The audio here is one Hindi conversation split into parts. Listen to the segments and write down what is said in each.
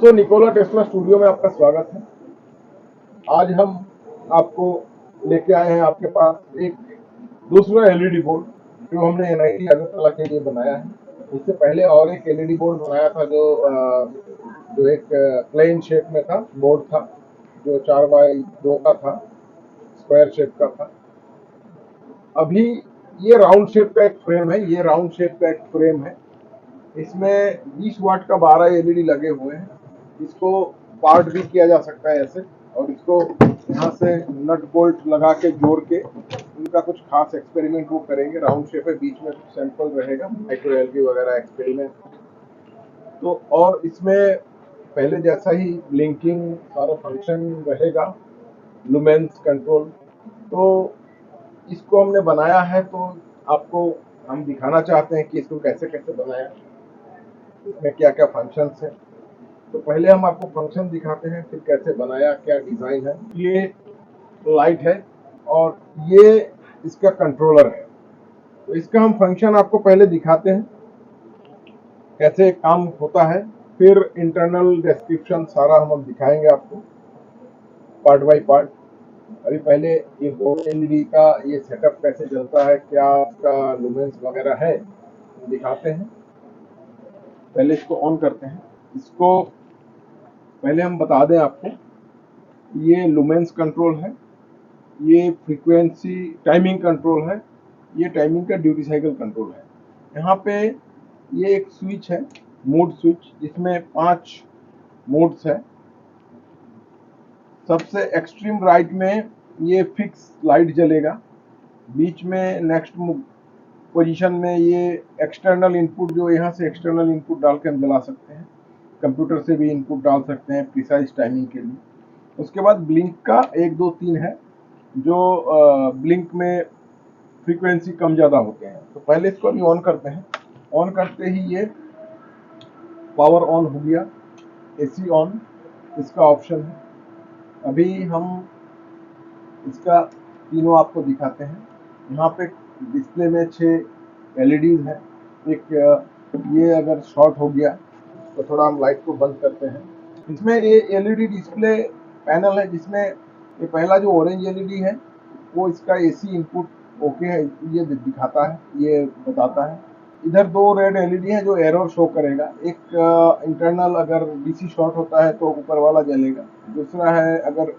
दोस्तों, निकोला टेस्ला स्टूडियो में आपका स्वागत है। आज हम आपको लेके आए हैं आपके पास एक दूसरा एलईडी बोर्ड जो हमने एनआईटी अगरतला के लिए बनाया है। इससे पहले और एक एलईडी बोर्ड बनाया था जो एक प्लेन शेप में था, बोर्ड था जो 4x2 का था, स्क्वायर शेप का था। अभी ये राउंड शेप का एक फ्रेम है, इसमें 20 वाट का 12 एलईडी लगे हुए हैं। इसको पार्ट भी किया जा सकता है ऐसे, और इसको यहाँ से नट बोल्ट लगा के जोड़ के उनका कुछ खास एक्सपेरिमेंट वो करेंगे। राउंड शेप है, बीच में सैंपल रहेगा, माइक्रो एलईडी वगैरह एक्सपेरिमेंट। तो और इसमें पहले जैसा ही ब्लिंकिंग सारा फंक्शन रहेगा, लुमेंस कंट्रोल। तो इसको हमने बनाया है, तो आपको हम दिखाना चाहते हैं कि इसको कैसे कैसे बनाया, इसमें क्या क्या फंक्शंस हैं। तो पहले हम आपको फंक्शन दिखाते हैं, फिर कैसे बनाया, क्या डिजाइन है। ये लाइट है और ये इसका कंट्रोलर है। तो इसका हम फंक्शन आपको पहले दिखाते हैं कैसे काम होता है, फिर इंटरनल डिस्क्रिप्शन सारा हम दिखाएंगे आपको पार्ट बाय पार्ट। अभी पहले ये बोर्ड एलईडी का ये सेटअप कैसे चलता है, क्या उसका लुमेंस वगैरह है, दिखाते हैं। पहले इसको ऑन करते हैं। इसको पहले हम बता दें आपको, ये लुमेंस कंट्रोल है, ये फ्रीक्वेंसी टाइमिंग कंट्रोल है, ये टाइमिंग का ड्यूटी साइकिल कंट्रोल है। यहाँ पे ये एक स्विच है, मोड स्विच, जिसमें 5 मोड्स है। सबसे एक्सट्रीम राइट में ये फिक्स लाइट जलेगा, बीच में नेक्स्ट पोजीशन में ये एक्सटर्नल इनपुट, जो यहाँ से एक्सटर्नल इनपुट डाल के हम जला सकते हैं, कंप्यूटर से भी इनपुट डाल सकते हैं प्रिसाइज टाइमिंग के लिए। उसके बाद ब्लिंक का 1 2 3 है, जो ब्लिंक में फ्रीक्वेंसी कम ज़्यादा होते हैं। तो पहले इसको अभी ऑन करते हैं। ऑन करते ही ये पावर ऑन हो गया, एसी ऑन इसका ऑप्शन है। अभी हम इसका तीनों आपको दिखाते हैं। यहाँ पे डिस्प्ले में 6 एलईडीज हैं। एक ये अगर शॉर्ट हो गया तो थोड़ा हम लाइट को बंद करते हैं। इसमें ये एलईडी डिस्प्ले पैनल है, जिसमें ये पहला जो ऑरेंज एलईडी है वो इसका एसी इनपुट ओके है, ये दिखाता है, ये बताता है। इधर 2 रेड एलईडी है जो एरर शो करेगा। एक इंटरनल अगर डीसी शॉर्ट होता है तो ऊपर वाला जलेगा, दूसरा है अगर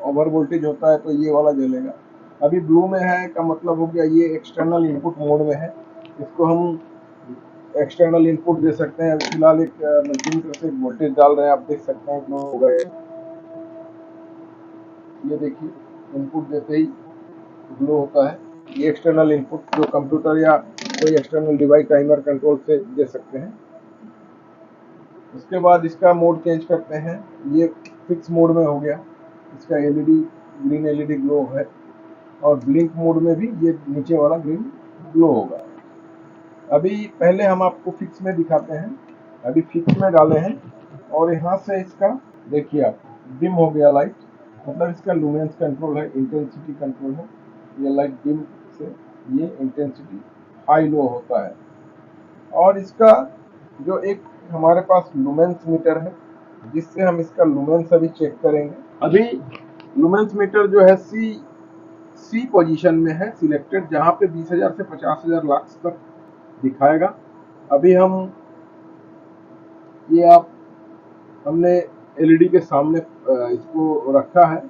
ओवर वोल्टेज होता है तो ये वाला जलेगा। अभी ब्लू में है का मतलब हो गया ये एक्सटर्नल इनपुट मोड में है, इसको हम एक्सटर्नल इनपुट दे सकते हैं। फिलहाल एक मल्टीमीटर से वोल्टेज डाल रहे हैं, आप देख सकते हैं ग्लो हो गए। ये देखिए, इनपुट देते ही ग्लो होता है। ये एक्सटर्नल इनपुट जो कंप्यूटर या कोई एक्सटर्नल डिवाइस टाइमर कंट्रोल से दे सकते हैं। उसके बाद इसका मोड चेंज करते हैं, ये फिक्स मोड में हो गया, इसका एलईडी ग्रीन एलईडी ग्लो है, और ब्लिंक मोड में भी ये नीचे वाला ग्रीन ग्लो होगा। अभी पहले हम आपको फिक्स में दिखाते हैं। अभी फिक्स में डाले हैं और यहाँ से इसका देखिए आप, डिम हो गया लाइट, मतलब इसका लुमेंस कंट्रोल है, इंटेंसिटी कंट्रोल है। ये लाइट डिम से ये इंटेंसिटी हाई लो होता है। और इसका जो एक हमारे पास लुमेंस मीटर है, जिससे हम इसका लुमेंस अभी चेक करेंगे। अभी लुमेंस मीटर जो है सी पोजीशन में है सिलेक्टेड, जहाँ पे 20,000 से 50,000 लक्स तक दिखाएगा। अभी हम ये आप हमने एलईडी के सामने इसको रखा है,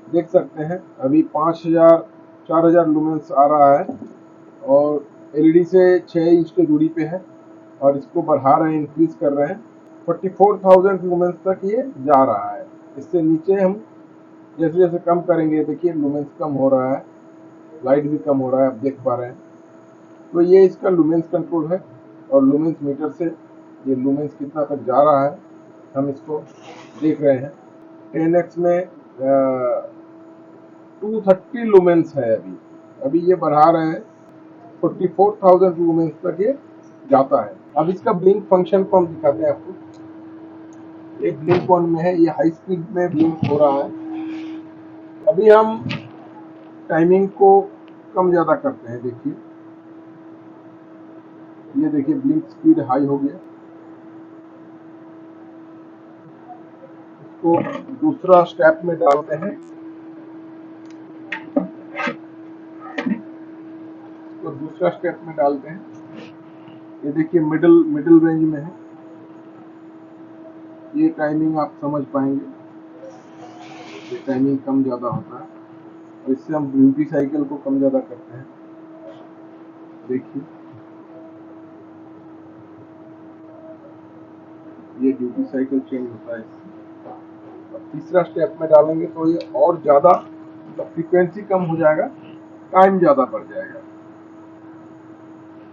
देख सकते हैं। अभी 5,000 4,000 लुमेंस आ रहा है और एलईडी से 6 इंच की दूरी पे है, और इसको बढ़ा रहे हैं, इंक्रीज कर रहे हैं। 44,000 लुमेंस तक ये जा रहा है। इससे नीचे हम जैसे जैसे कम करेंगे, देखिए लुमेंस कम हो रहा है, लाइट भी कम हो रहा है, आप देख पा रहे हैं। तो ये इसका लुमेंस कंट्रोल है, और लुमेंस मीटर से ये लुमेंस कितना तक जा रहा है हम इसको देख रहे हैं। 10x में 230 लुमेंस है। अभी ये बढ़ा रहे हैं, 44,000 लुमेंस तक ये जाता है। अब इसका ब्लिंक फंक्शन को हम दिखाते हैं आपको। एक ब्लिंक ऑन में है, ये हाई स्पीड में ब्लिंक हो रहा है। अभी हम टाइमिंग को कम ज़्यादा करते हैं, देखिए ये देखिए ब्लिंक स्पीड हाई हो गया। इसको दूसरा स्टेप में डालते हैं, तो दूसरा स्टेप में डालते हैं। ये देखिए मिडिल रेंज में है। ये टाइमिंग आप समझ पाएंगे, ये टाइमिंग कम ज़्यादा होता है और इससे हम ड्यूटी साइकिल को कम ज़्यादा करते हैं। देखिए ये ड्यूटी साइकिल चेंज होता है इससे। अब तीसरा स्टेप में डालेंगे तो ये और ज़्यादा फ्रीक्वेंसी कम हो जाएगा, टाइम ज़्यादा बढ़ जाएगा।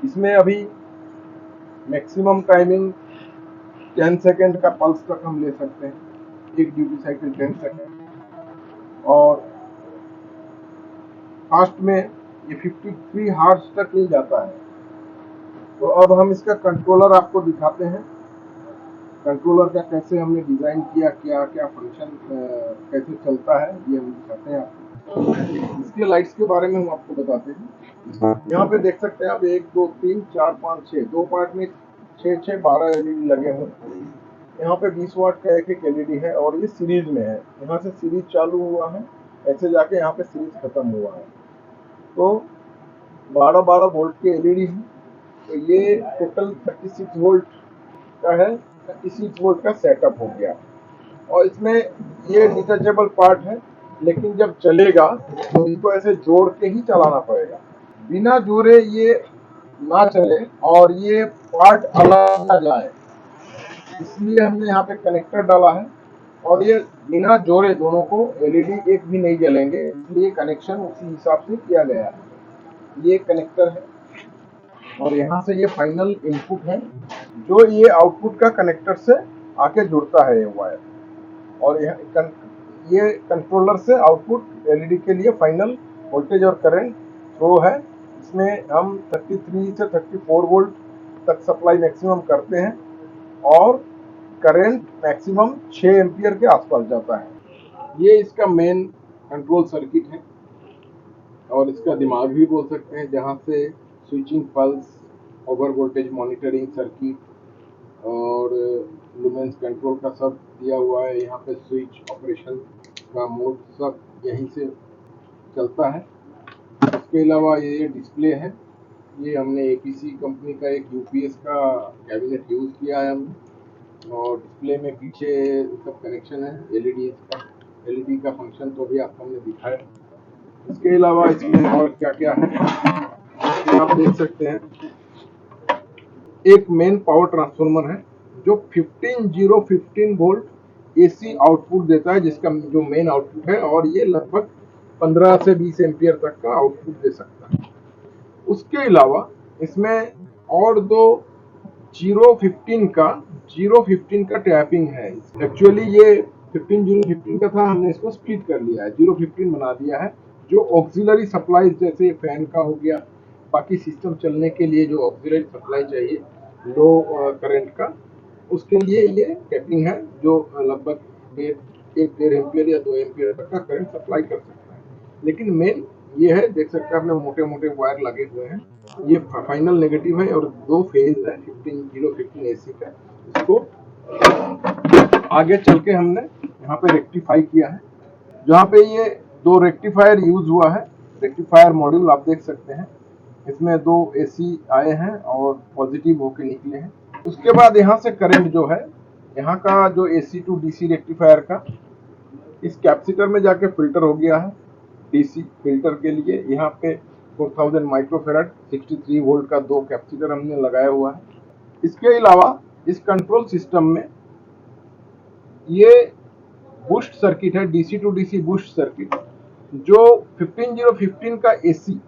इसमें अभी मैक्सिमम टाइमिंग 10 सेकेंड का पल्स तक हम ले सकते हैं, एक ड्यूटी साइकिल 10 सेकेंड, और फास्ट में ये 53 हार्ट्ज तक ले जाता है। तो अब हम इसका कंट्रोलर आपको दिखाते हैं, कंट्रोलर का कैसे हमने डिज़ाइन किया, क्या क्या फंक्शन कैसे चलता है, ये हम दिखाते हैं आपको। इसके लाइट्स के बारे में हम आपको बताते हैं। यहाँ पे देख सकते हैं आप 1 2 3 4 5 6 दो पार्ट में 6 12 एलईडी लगे हुए हैं। यहाँ पे 20 वाट का एक एलईडी है और ये सीरीज में है। यहाँ से सीरीज चालू हुआ है, ऐसे जाके यहाँ पे सीरीज खत्म हुआ है। तो 12 वोल्ट के एलईडी है। तो ये टोटल 36 वोल्ट का है, 36 वोल्ट का सेटअप हो गया। और इसमें ये डिटैचेबल पार्ट है, लेकिन जब चलेगा तो इनको ऐसे जोड़ के ही चलाना पड़ेगा, बिना जोड़े ये ना चले और ये पार्ट अलग ना जाए, इसलिए हमने यहाँ पे कनेक्टर डाला है। और ये बिना जोड़े दोनों को एलईडी एक भी नहीं जलेंगे, इसलिए कनेक्शन उसी हिसाब से किया गया है। ये कनेक्टर है और यहाँ से ये फाइनल इनपुट है, जो ये आउटपुट का कनेक्टर से आके जुड़ता है ये वायर, और ये कंट्रोलर से आउटपुट एलईडी के लिए फाइनल वोल्टेज और करंट थ्रो है। इसमें हम 33 से 34 वोल्ट तक सप्लाई मैक्सिमम करते हैं और करंट मैक्सिमम 6 एम्पियर के आसपास जाता है। ये इसका मेन कंट्रोल सर्किट है और इसका दिमाग भी बोल सकते हैं, जहाँ से switching pulse, over voltage monitoring circuit और लुमेंस कंट्रोल का सब दिया हुआ है। यहाँ पे स्विच ऑपरेशन का मोड सब यहीं से चलता है। इसके अलावा ये डिस्प्ले है, ये हमने एपीसी कंपनी का एक यूपीएस का कैबिनेट यूज़ किया है हमने, और डिस्प्ले में पीछे सब कनेक्शन है एलईडी का फंक्शन तो भी आपको हमने दिखाया। इसके अलावा इसमें और क्या क्या है आप देख सकते हैं। एक मेन पावर ट्रांसफार्मर है जो 15015 वोल्ट एसी आउटपुट देता है, जिसका जो मेन आउटपुट है, और ये लगभग 15 से 20 एम्पियर तक का आउटपुट दे सकता है। उसके अलावा इसमें और दो 015 का टैपिंग है। एक्चुअली ये 15 का था, हमने इसको स्प्लिट कर लिया है, 015 बना दिया है, जो ऑक्सिलरी सप्लाई जैसे फैन का हो गया, बाकी सिस्टम चलने के लिए जो ऑक्सिलरी सप्लाई चाहिए लो करंट का, उसके लिए ये टैपिंग है, जो लगभग 1.5 एम्पियर या 2 एम्पियर तक का करंट सप्लाई कर सकता है। लेकिन मेन ये है, देख सकते हैं आपने मोटे मोटे वायर लगे हुए हैं, ये फाइनल नेगेटिव है और 2 फेज है 15 एसी का। इसको आगे चल के हमने यहाँ पे रेक्टिफाई किया है, जहाँ पे ये 2 रेक्टिफायर यूज हुआ है। रेक्टिफायर मॉड्यूल आप देख सकते हैं, इसमें 2 एसी आए हैं और पॉजिटिव होके निकले हैं। उसके बाद यहाँ से करंट जो है, यहाँ का जो एसी टू डीसी रेक्टिफायर का इस कैपेसिटर में जाके फिल्टर हो गया है। डीसी फिल्टर के लिए यहाँ पे 4000 माइक्रोफेराड 63 वोल्ट का 2 कैपेसिटर हमने लगाया हुआ है। इसके अलावा इस कंट्रोल सिस्टम में ये बूस्ट सर्किट है, DC to DC boost circuit, जो 15015 का एसी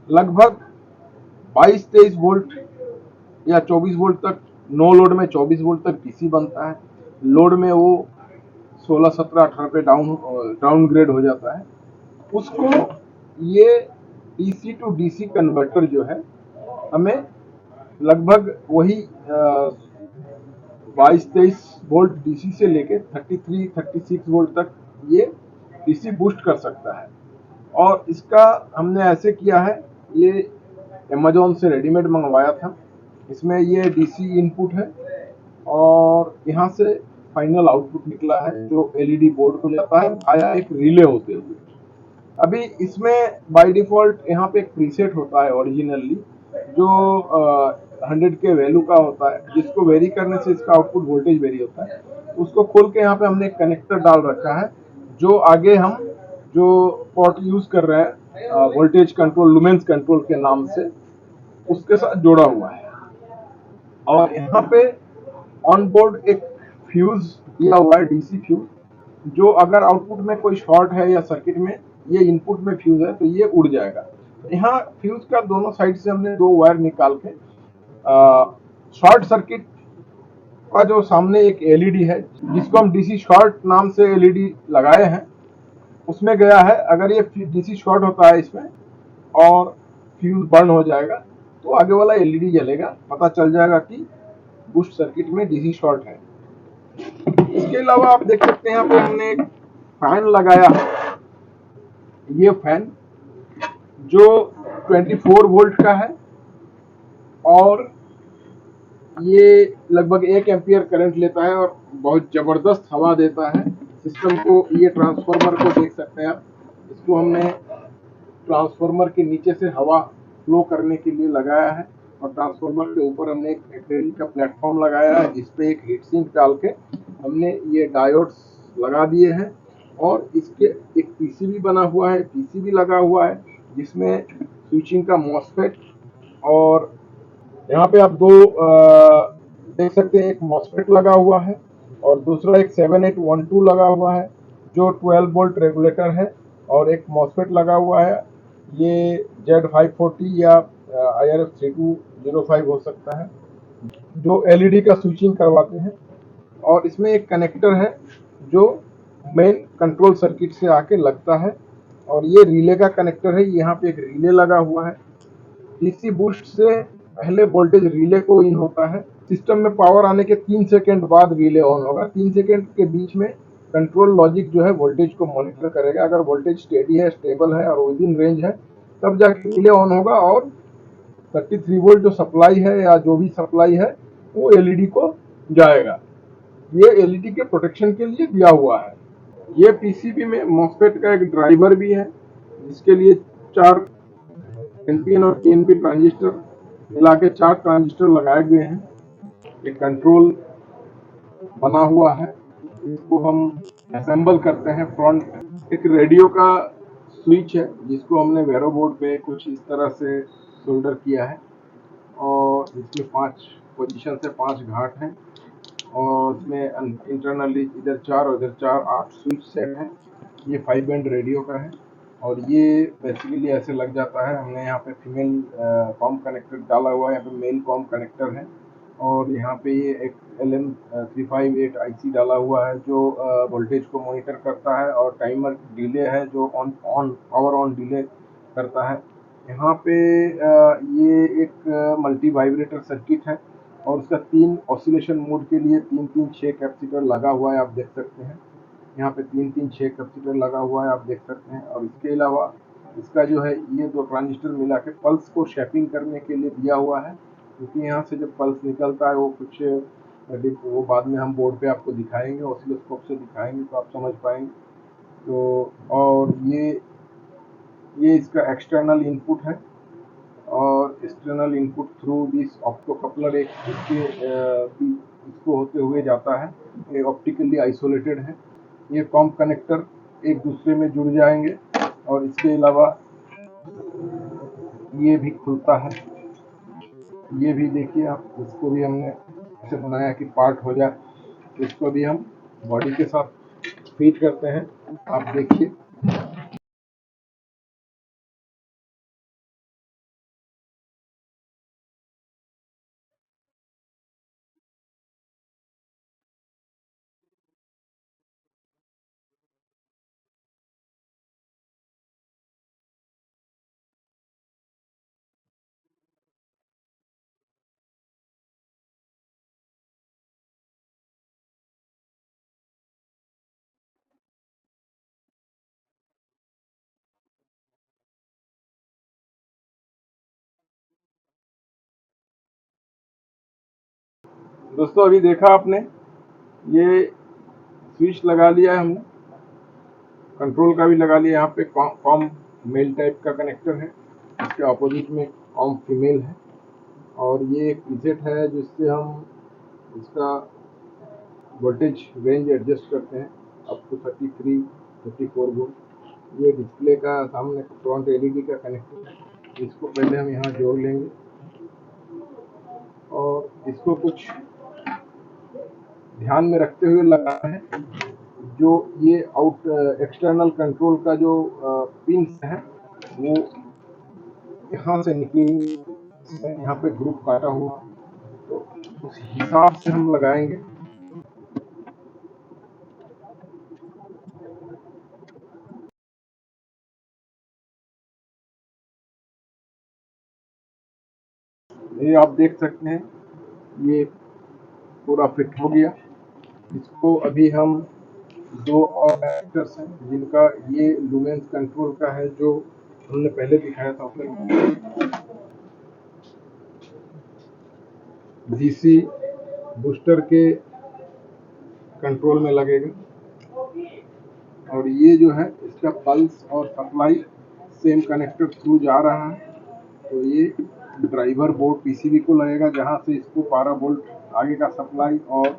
लगभग 22-23 वोल्ट या 24 वोल्ट तक, नो लोड में 24 वोल्ट तक डीसी बनता है, लोड में वो 16 17 18 पे डाउनग्रेड हो जाता है। उसको ये डीसी टू डीसी कन्वर्टर जो है हमें लगभग वही 22-23 वोल्ट डीसी से लेके 33-36 वोल्ट तक ये डीसी बूस्ट कर सकता है। और इसका हमने ऐसे किया है, ये अमेजोन से रेडीमेड मंगवाया था। इसमें ये डीसी इनपुट है और यहाँ से फाइनल आउटपुट निकला है जो एलईडी बोर्ड को जाता है आया एक रिले होते हुए। अभी इसमें बाय डिफॉल्ट यहाँ पे एक प्रीसेट होता है ओरिजिनली जो 100 के वैल्यू का होता है, जिसको वेरी करने से इसका आउटपुट वोल्टेज वेरी होता है। उसको खोल के यहाँ पे हमने एक कनेक्टर डाल रखा है जो आगे हम जो पोर्ट यूज कर रहे हैं वोल्टेज कंट्रोल लुमेंस कंट्रोल के नाम से उसके साथ जोड़ा हुआ है। और यहाँ पे ऑन बोर्ड एक फ्यूज दिया हुआ है, डीसी फ्यूज, जो अगर आउटपुट में कोई शॉर्ट है या सर्किट में ये इनपुट में फ्यूज है तो ये उड़ जाएगा। यहाँ फ्यूज का दोनों साइड से हमने 2 वायर निकाल के शॉर्ट सर्किट का जो सामने एक एलईडी है जिसको हम डीसी शॉर्ट नाम से एलईडी लगाए हैं उसमें गया है। अगर ये डीसी शॉर्ट होता है इसमें और फ्यूज बर्न हो जाएगा तो आगे वाला एलईडी जलेगा, पता चल जाएगा कि बूस्ट सर्किट में डीसी शॉर्ट है। इसके अलावा आप देख सकते हैं यहाँ पे हमने एक फैन लगाया है। ये फैन जो 24 वोल्ट का है और ये लगभग 1 एम्पियर करंट लेता है और बहुत जबरदस्त हवा देता है सिस्टम को। ये ट्रांसफार्मर को देख सकते हैं आप, इसको हमने ट्रांसफार्मर के नीचे से हवा फ्लो करने के लिए लगाया है और ट्रांसफार्मर के ऊपर हमने एक एक्रेलिक का प्लेटफॉर्म लगाया है जिसपे एक हीट सिंक डाल के हमने ये डायोड्स लगा दिए हैं। और इसके एक पीसीबी बना हुआ है, पीसीबी लगा हुआ है जिसमें स्विचिंग का मॉसफेट और यहाँ पे आप दो देख सकते हैं, एक मॉसफेट लगा हुआ है और दूसरा एक 7812 लगा हुआ है जो 12 वोल्ट रेगुलेटर है और एक मॉसफेट लगा हुआ है। ये Z540 या IRF3205 हो सकता है जो एलईडी का स्विचिंग करवाते हैं। और इसमें एक कनेक्टर है जो मेन कंट्रोल सर्किट से आके लगता है और ये रिले का कनेक्टर है। यहाँ पे एक रिले लगा हुआ है। डीसी बूस्ट से पहले वोल्टेज रिले को इन होता है, सिस्टम में पावर आने के 3 सेकंड बाद रिले ऑन होगा। 3 सेकंड के बीच में कंट्रोल लॉजिक जो है वोल्टेज को मॉनिटर करेगा। अगर वोल्टेज स्टेडी है, स्टेबल है और विद इन रेंज है तब जाके रिले ऑन होगा और 33 वोल्ट जो सप्लाई है या जो भी सप्लाई है वो एलईडी को जाएगा। ये एलईडी के प्रोटेक्शन के लिए दिया हुआ है। ये पीसीबी में मॉसफेट का एक ड्राइवर भी है जिसके लिए 4 एनपीएन और केएनपी ट्रांजिस्टर मिला के 4 ट्रांजिस्टर लगाए गए हैं। एक कंट्रोल बना हुआ है, इसको हम असेंबल करते हैं फ्रंट। एक रेडियो का स्विच है जिसको हमने वेरो बोर्ड पे कुछ इस तरह से सोल्डर किया है और इसमें 5 पोजीशन से 5 घाट हैं और इसमें इंटरनली इधर 4 और इधर 4 8 स्विच सेट हैं। ये 5 बैंड रेडियो का है और ये बेसिकली ऐसे लग जाता है। हमने यहाँ पे फीमेल कॉम कनेक्टर डाला हुआ है, यहाँ पे मेल कॉम कनेक्टर है और यहाँ पे ये एक LM358 IC डाला हुआ है जो वोल्टेज को मॉनिटर करता है और टाइमर डिले है जो ऑन पावर ऑन डिले करता है। यहाँ पे ये एक मल्टी वाइब्रेटर सर्किट है और उसका 3 ऑसिलेशन मोड के लिए 3-3-6 कैपेसिटर लगा हुआ है, आप देख सकते हैं। यहाँ पे 3-3-6 कैपेसिटर लगा हुआ है, आप देख सकते हैं। और इसके अलावा इसका जो है ये 2 ट्रांजिस्टर मिला के पल्स को शेपिंग करने के लिए दिया हुआ है, क्योंकि यहाँ से जब पल्स निकलता है वो कुछ वो बाद में हम बोर्ड पे आपको दिखाएंगे, ऑसिलोस्कोप से दिखाएंगे तो आप समझ पाएंगे। तो और ये इसका एक्सटर्नल इनपुट है और external input through this opto coupler एक इसको होते हुए जाता है। ये ऑप्टिकली आइसोलेटेड है। ये कॉम कनेक्टर एक दूसरे में जुड़ जाएंगे और इसके अलावा ये भी खुलता है। ये भी देखिए आप, इसको भी हमने ऐसे बनाया कि पार्ट हो जाए, इसको भी हम बॉडी के साथ फिट करते हैं। आप देखिए दोस्तों, अभी देखा आपने ये स्विच लगा लिया है हमने, कंट्रोल का भी लगा लिया। यहाँ पे कॉम मेल टाइप का कनेक्टर है, इसके ऑपोजिट में कॉम फीमेल है, और ये एक प्रीसेट है जिससे हम इसका वोल्टेज रेंज एडजस्ट करते हैं अप टू 33, 34 वोल्ट। ये डिस्प्ले का सामने फ्रंट एलईडी का कनेक्टर है, इसको पहले हम यहाँ जोड़ लेंगे और इसको कुछ ध्यान में रखते हुए लगाना है। जो ये एक्सटर्नल कंट्रोल का जो पिंस है वो यहाँ से निकली, यहाँ पे ग्रुप काटा हुआ, तो उस हिसाब से हम लगाएंगे। ये आप देख सकते हैं ये पूरा फिट हो गया। इसको अभी हम दो और कनेक्टर्स हैं जिनका ये लुमेंस कंट्रोल का है जो हमने पहले दिखाया था, डीसी बूस्टर के कंट्रोल में लगेगा, और ये जो है इसका पल्स और सप्लाई सेम कनेक्टर थ्रू जा रहा है। तो ये ड्राइवर बोर्ड पीसीबी को लगेगा जहाँ से इसको 12 वोल्ट आगे का सप्लाई और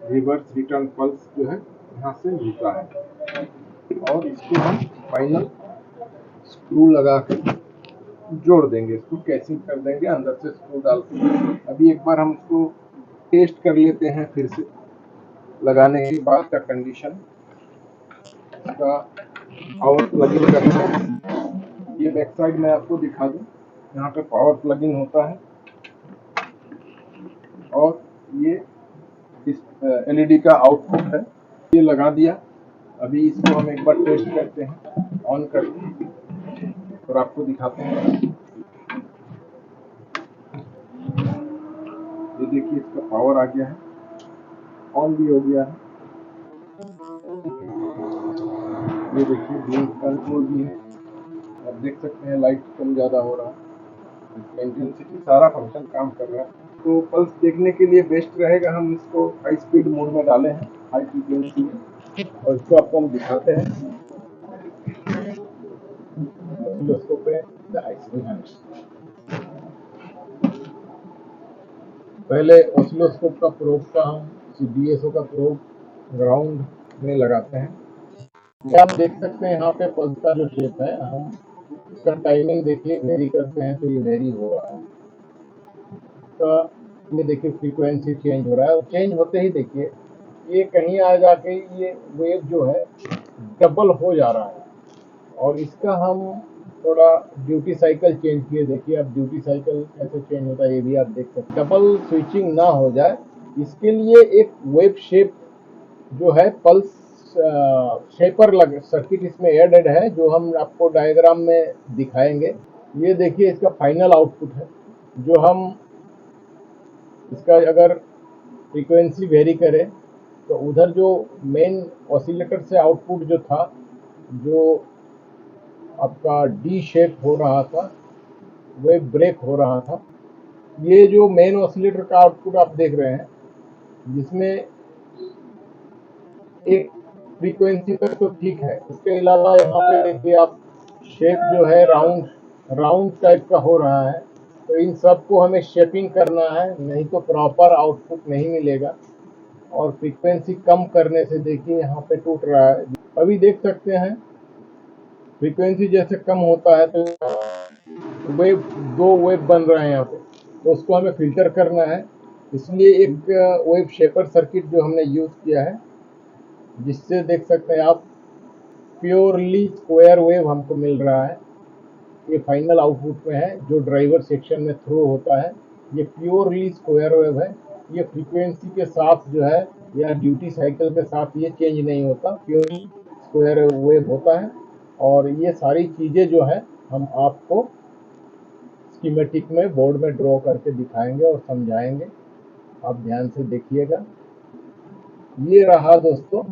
रिवर्स रिटर्न पल्स जो है यहाँ से मिलता है। और इसको हम फाइनल स्क्रू लगा के जोड़ देंगे, इसको कैसिंग कर देंगे अंदर से स्क्रू डाल के। अभी एक बार हम इसको टेस्ट कर लेते हैं फिर से लगाने के बाद का कंडीशन। इसका पावर प्लग-इन करना है, ये बैक साइड में आपको दिखा दूं, यहाँ पे पावर प्लग-इन होता है और ये इस एलईडी का आउटपुट है, ये लगा दिया। अभी इसको हम एक बार टेस्ट करते हैं ऑन करके और आपको दिखाते हैं। ये देखिए इसका पावर आ गया है, ऑन भी हो गया है। ये देखिए ब्लिंक कंट्रोल भी है, आप देख सकते हैं लाइट कम ज़्यादा हो रहा है, इंटेंसिटी सारा फंक्शन काम कर रहा है। तो पल्स देखने के लिए बेस्ट रहेगा हम इसको हाई स्पीड मोड में डाले हैं, हाई फ्रीक्वेंसी में, और इसको आपको हम दिखाते हैं ऑसिलोस्कोप पे। पहले ऑसिलोस्कोप का प्रोब का हम डीएसओ का प्रोब ग्राउंड में लगाते हैं। क्या हम देख सकते हैं यहाँ पे पल्स का जो शेप है, हम इसका टाइमिंग देखिए वेरी करते हैं तो ये वेरी हो रहा है। तो ये देखिए फ्रीक्वेंसी चेंज हो रहा है, और चेंज होते ही देखिए ये कहीं आ जाके ये वेव जो है डबल हो जा रहा है, और इसका हम थोड़ा ड्यूटी साइकिल चेंज किए। देखिए अब ड्यूटी साइकिल कैसे चेंज होता है ये भी आप देख सकते हैं। डबल स्विचिंग ना हो जाए इसके लिए एक वेव शेप जो है पल्स शेपर सर्किट इसमें एडेड है, जो हम आपको डायग्राम में दिखाएंगे। ये देखिए इसका फाइनल आउटपुट है, जो हम इसका अगर फ्रीक्वेंसी वेरी करें तो उधर जो मेन ऑसिलेटर से आउटपुट जो था, जो आपका डी शेप हो रहा था, वह ब्रेक हो रहा था। ये जो मेन ऑसिलेटर का आउटपुट आप देख रहे हैं, जिसमें एक फ्रीक्वेंसी तक तो ठीक है, इसके अलावा यहाँ पे देखिए आप शेप जो है राउंड टाइप का हो रहा है। तो इन सब को हमें शेपिंग करना है, नहीं तो प्रॉपर आउटपुट नहीं मिलेगा। और फ्रीक्वेंसी कम करने से देखिए यहाँ पे टूट रहा है। अभी देख सकते हैं फ्रीक्वेंसी जैसे कम होता है तो वेव, दो वेव बन रहे हैं यहाँ पे, तो उसको हमें फिल्टर करना है। इसलिए एक वेव शेपर सर्किट जो हमने यूज़ किया है, जिससे देख सकते हैं आप प्योरली स्क्वायर वेव हमको मिल रहा है। ये फाइनल आउटपुट में है जो ड्राइवर सेक्शन में थ्रो होता है, ये प्योरली स्क्वायर वेव है। ये फ्रीक्वेंसी के साथ जो है या ड्यूटी साइकिल के साथ ये चेंज नहीं होता, प्योरली स्क्वायर वेव होता है। और ये सारी चीज़ें जो है हम आपको स्कीमेटिक में बोर्ड में ड्रॉ करके दिखाएंगे और समझाएंगे, आप ध्यान से देखिएगा। ये रहा दोस्तों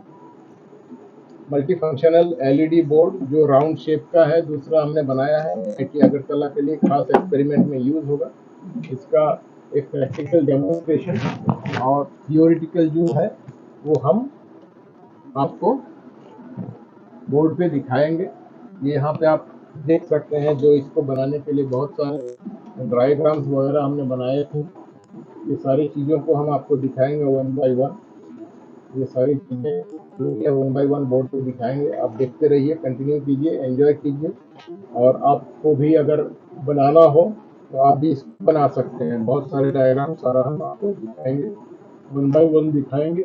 मल्टी फंक्शनल एलईडी बोर्ड जो राउंड शेप का है, दूसरा हमने बनाया है IIT अगरतला के लिए, खास एक्सपेरिमेंट में यूज होगा। इसका एक प्रैक्टिकल डेमोन्स्ट्रेशन और थियोरिटिकल जो है वो हम आपको बोर्ड पे दिखाएंगे। ये यहाँ पे आप देख सकते हैं, जो इसको बनाने के लिए बहुत सारे डायग्राम्स वगैरह हमने बनाए थे। ये सारी चीज़ों को हम आपको दिखाएंगे वन बाय वन। ये सारी चीज़ें वन बाय वन बोर्ड पे दिखाएंगे। आप देखते रहिए, कंटिन्यू कीजिए, एंजॉय कीजिए। और आपको भी अगर बनाना हो तो आप भी इसको बना सकते हैं। बहुत सारे डायग्राम सारा हम आपको दिखाएंगे, वन बाय वन दिखाएंगे।